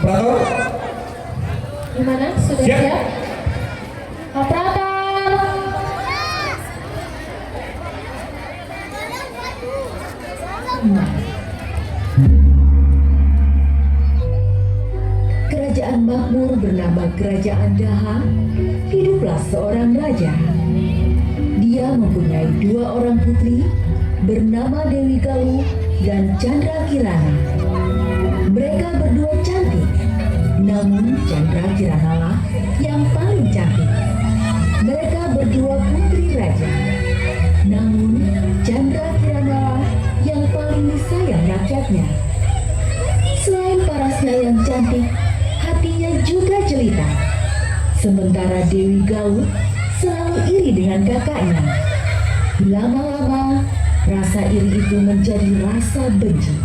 Operator, Gimana? Sudah siap? siap? Operator. Kerajaan makmur bernama Kerajaan Daha, hiduplah seorang raja. Dia mempunyai 2 orang putri bernama Dewi Galuh dan Chandra Kirana. Mereka berdua cantik, namun Chandra Kirana lah yang paling cantik. Mereka berdua putri raja, namun Chandra Kirana lah yang paling disayang rakyatnya. Selain parasnya yang cantik, hatinya juga jelita. Sementara Dewi Galuh selalu iri dengan kakaknya. Lama-lama, rasa iri itu menjadi rasa benci.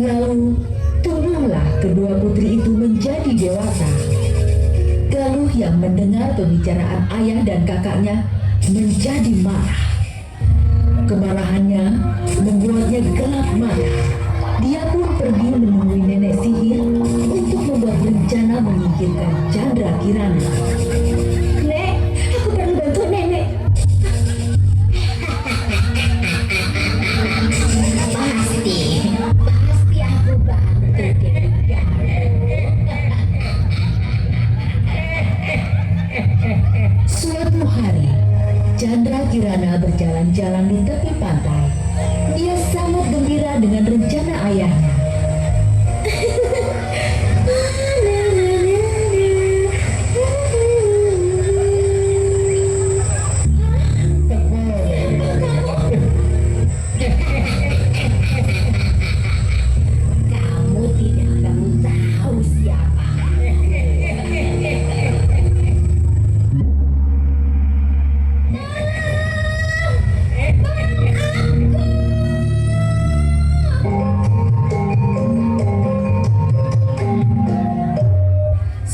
Lalu tumbuhlah kedua putri itu menjadi dewasa. Galuh yang mendengar pembicaraan ayah dan kakaknya menjadi marah. Kemarahannya membuatnya gelap mata. Dia pun pergi menemui nenek sihir untuk membuat rencana menyingkirkan Chandra Kirana. Nek, aku perlu bantu nenek. Pasti aku bantu Dewi Galuh. Suatu hari, Chandra Kirana berjalan-jalan di tepi pantai. Dia sangat gembira dengan rencana ayahnya. Kamu tidak perlu tahu siapa.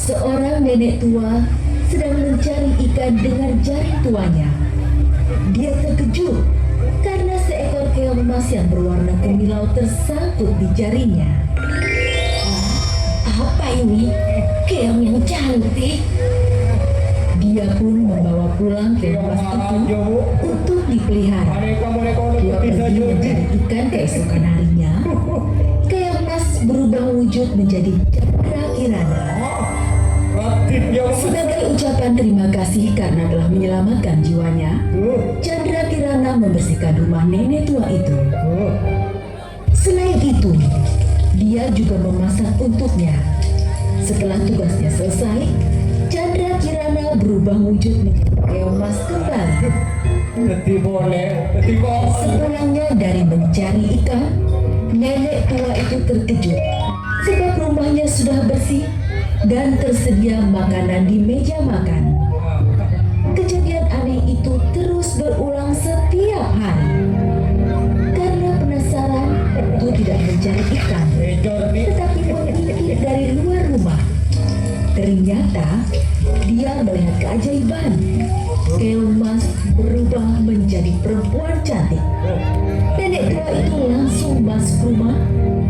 Seorang nenek tua sedang mencari ikan dengan jari tuanya. Dia terkejut karena seekor keong emas yang berwarna kemilau tersangkut di jarinya. Apa ini? Keong yang cantik. Dia Dia pun membawa pulang keong emas itu untuk dipelihara. Dia pergi mencari ikan keesokan harinya. Keong emas berubah wujud menjadi Chandra Kirana. Sebagai ucapan terima kasih karena telah menyelamatkan jiwanya, Chandra Kirana membersihkan rumah nenek tua itu. Selain itu, dia juga memasak untuknya. Setelah tugasnya selesai, Chandra Kirana berubah wujud menjadi keong emas kembali. Sepulangnya dari mencari ikan, nenek tua itu terkejut sebab rumahnya sudah bersih dan tersedia makanan di meja makan. Kejadian aneh itu terus berulang setiap hari. Karena penasaran, itu tidak mencari ikan, tetapi mengintip dari luar rumah. Ternyata dia melihat keajaiban. Keong emas berubah menjadi perempuan cantik. Nenek tua itu langsung masuk rumah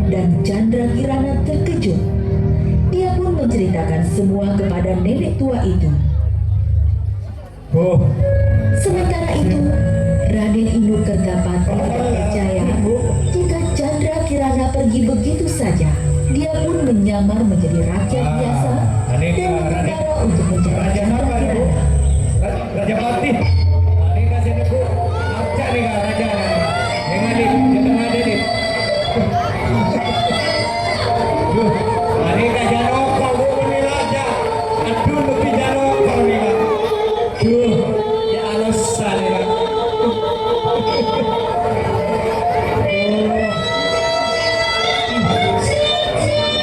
dan Chandra Kirana terkejut. Dia pun menceritakan semua kepada nenek tua itu. Sementara itu, Raden Inu Kertapati tidak percaya jika Chandra Kirana pergi begitu saja. Dia pun menyamar menjadi rakyat biasa dan berkara untuk mencari Chandra Kirana. Raja Patih, ini kasih niku, acak nih kak raja, dengan nih, jangan ada nih. Ini kak Janoko, ini raja, aduh lebih Janoko nih kak. Ya alasan nih kak.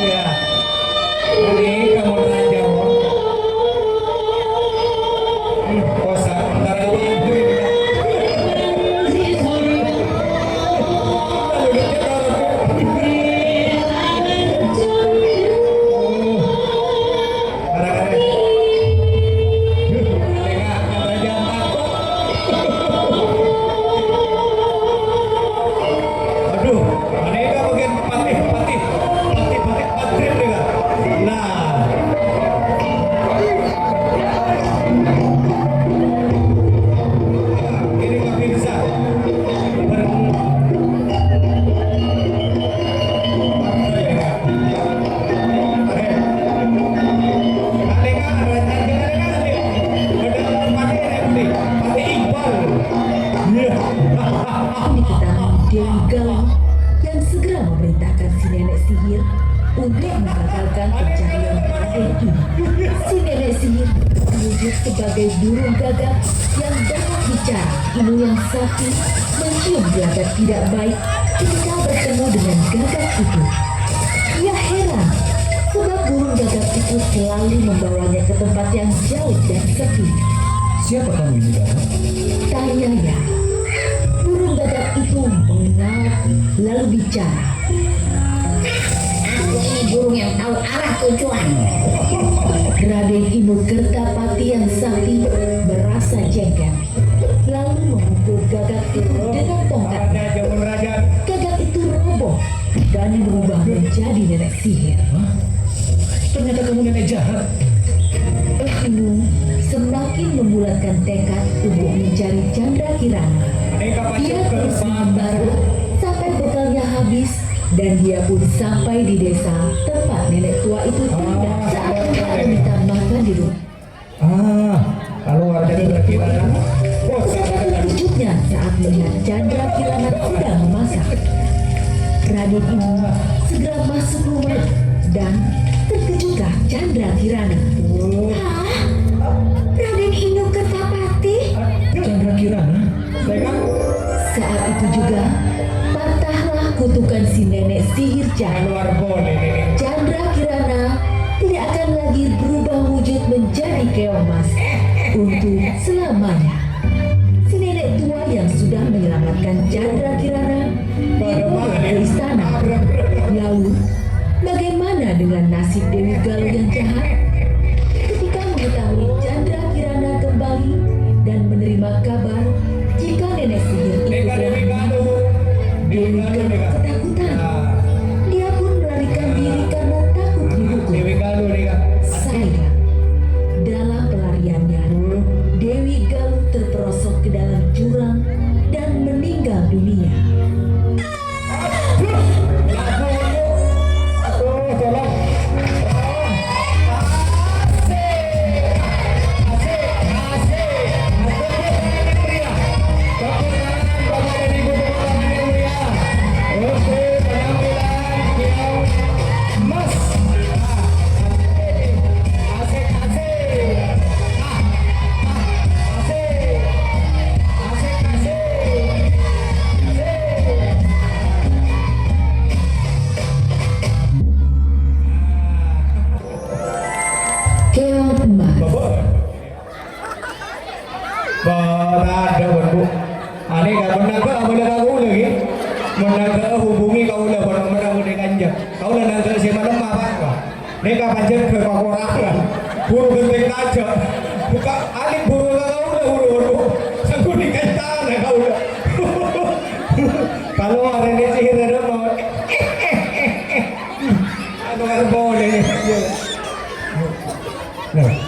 Ya, ini kamu raja. Ini diketahui Dewi Galuh yang segera memerintahkan si nenek sihir untuk menggagalkan pencarian Raden ini. Si nenek sihir wujud sebagai burung gagak yang dapat bicara. Inu yang sakti mencium gelagat tidak baik ketika bertemu dengan gagak itu. Ia heran sebab burung gagak itu selalu membawanya ke tempat yang jauh dan sepi. Siapa kamu ini kak? Tanyanya. Burung gagak itu mengaum lalu bicara. Aku ini burung yang tahu arah tujuan. Raden Inu Kertapati yang sakti merasa jengkel, lalu memukul gagak itu dengan tongkat. Raja, jamun raja. Gagak itu roboh dan berubah menjadi nenek sihir. Ternyata kamu nenek jahat. Inu semakin membulatkan tekad untuk mencari Chandra Kirana. Dia terus mengembara sampai bekalnya habis dan dia pun sampai di desa tempat nenek tua itu tinggal saat dia meminta makan di rumah. Kalau warga Kirana, Betapa terkejutnya saat melihat Chandra Kirana sedang memasak. Raden Inu segera masuk rumah dan terkejutlah Chandra Kirana. Hah? Raden Inu Kertapati? Chandra Kirana, Saat itu juga patahlah kutukan si nenek sihir jahat. luar boleh nenek. Chandra Kirana tidak akan lagi berubah wujud menjadi keong emas untuk selamanya. Si nenek tua yang sudah menyelamatkan Chandra Kirana dibawa ke istana. Lalu, bagaimana dengan nasib Dewi Galuh yang jahat? Ketika mengetahui Chandra Kirana kembali dan menerima kabar jika nenek sihir itu telah mati, Dewi Galuh ketakutan. Dia pun melarikan diri karena takut dihukum. Dewi Galuh nih kak. Sayang, dalam pelariannya, Ada Bu. Ani ka menaga amana ka ulah ge. Menaga hubungi ka ulah bono menaga de kanja. Kau lah nang si malam apa? Neka panjen ke pakoran. Buru genting aja. Buka ani buru ka ulah. Sangku di kaitan ka ulah. Kalau ada ni sihir ada mau. Aduh boleh. Nah.